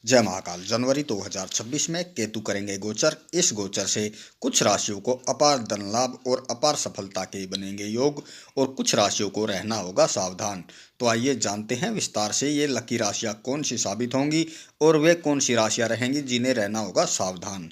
जय महाकाल। जनवरी 2026 में केतु करेंगे गोचर। इस गोचर से कुछ राशियों को अपार धन लाभ और अपार सफलता के बनेंगे योग और कुछ राशियों को रहना होगा सावधान। तो आइए जानते हैं विस्तार से ये लकी राशियां कौन सी साबित होंगी और वे कौन सी राशियां रहेंगी जिन्हें रहना होगा सावधान।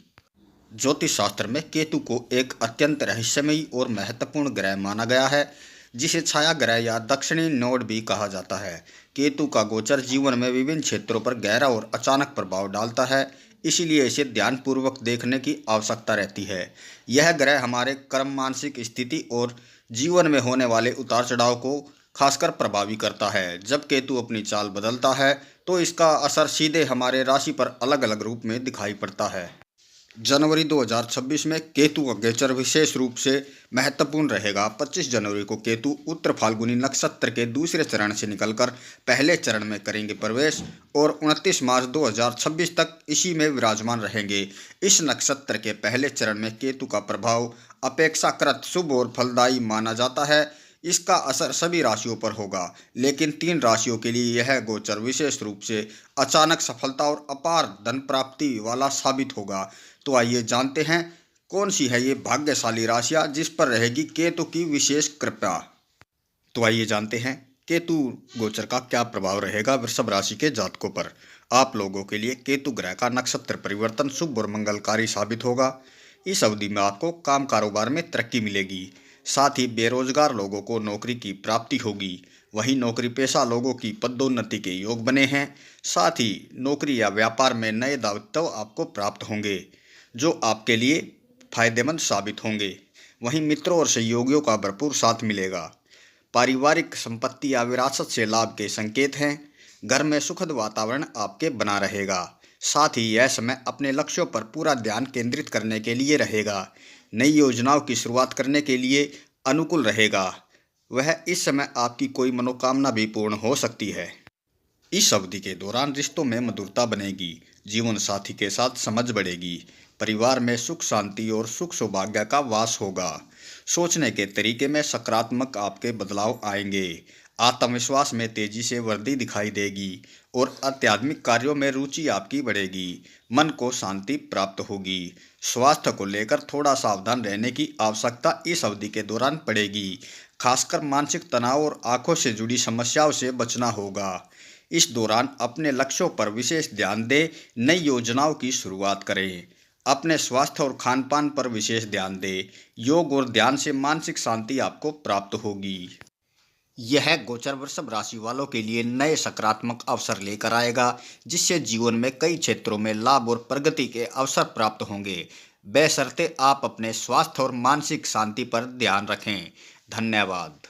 ज्योतिष शास्त्र में केतु को एक अत्यंत रहस्यमयी और महत्वपूर्ण ग्रह माना गया है, जिसे छाया ग्रह या दक्षिणी नोड भी कहा जाता है। केतु का गोचर जीवन में विभिन्न क्षेत्रों पर गहरा और अचानक प्रभाव डालता है, इसीलिए इसे ध्यानपूर्वक देखने की आवश्यकता रहती है। यह ग्रह हमारे कर्म, मानसिक स्थिति और जीवन में होने वाले उतार चढ़ाव को खासकर प्रभावी करता है। जब केतु अपनी चाल बदलता है तो इसका असर सीधे हमारे राशि पर अलग अलग रूप में दिखाई पड़ता है। जनवरी 2026 में केतु का गोचर विशेष रूप से महत्वपूर्ण रहेगा। 25 जनवरी को केतु उत्तर फाल्गुनी नक्षत्र के दूसरे चरण से निकलकर पहले चरण में करेंगे प्रवेश और 29 मार्च 2026 तक इसी में विराजमान रहेंगे। इस नक्षत्र के पहले चरण में केतु का प्रभाव अपेक्षाकृत शुभ और फलदायी माना जाता है। इसका असर सभी राशियों पर होगा, लेकिन 3 राशियों के लिए यह गोचर विशेष रूप से अचानक सफलता और अपार धन प्राप्ति वाला साबित होगा। तो आइए जानते हैं कौन सी है ये भाग्यशाली राशियां जिस पर रहेगी केतु की विशेष कृपा। तो आइए जानते हैं केतु गोचर का क्या प्रभाव रहेगा वृषभ राशि के जातकों पर। आप लोगों के लिए केतु ग्रह का नक्षत्र परिवर्तन शुभ और मंगलकारी साबित होगा। इस अवधि में आपको काम कारोबार में तरक्की मिलेगी, साथ ही बेरोजगार लोगों को नौकरी की प्राप्ति होगी। वहीं नौकरी पेशा लोगों की पदोन्नति के योग बने हैं। साथ ही नौकरी या व्यापार में नए दायित्व आपको प्राप्त होंगे जो आपके लिए फायदेमंद साबित होंगे। वहीं मित्रों और सहयोगियों का भरपूर साथ मिलेगा। पारिवारिक संपत्ति या विरासत से लाभ के संकेत हैं। घर में सुखद वातावरण आपके बना रहेगा। साथ ही यह समय अपने लक्ष्यों पर पूरा ध्यान केंद्रित करने के लिए रहेगा। नई योजनाओं की शुरुआत करने के लिए अनुकूल रहेगा। वह इस समय आपकी कोई मनोकामना भी पूर्ण हो सकती है। इस अवधि के दौरान रिश्तों में मधुरता बनेगी, जीवन साथी के साथ समझ बढ़ेगी, परिवार में सुख शांति और सुख सौभाग्य का वास होगा। सोचने के तरीके में सकारात्मक आपके बदलाव आएंगे। आत्मविश्वास में तेजी से वृद्धि दिखाई देगी और आध्यात्मिक कार्यों में रुचि आपकी बढ़ेगी। मन को शांति प्राप्त होगी। स्वास्थ्य को लेकर थोड़ा सावधान रहने की आवश्यकता इस अवधि के दौरान पड़ेगी। खासकर मानसिक तनाव और आंखों से जुड़ी समस्याओं से बचना होगा। इस दौरान अपने लक्ष्यों पर विशेष ध्यान दें, नई योजनाओं की शुरुआत करें। अपने स्वास्थ्य और खान पान पर विशेष ध्यान दें। योग और ध्यान से मानसिक शांति आपको प्राप्त होगी। यह गोचर वृषभ राशि वालों के लिए नए सकारात्मक अवसर लेकर आएगा, जिससे जीवन में कई क्षेत्रों में लाभ और प्रगति के अवसर प्राप्त होंगे, बशर्ते आप अपने स्वास्थ्य और मानसिक शांति पर ध्यान रखें। धन्यवाद।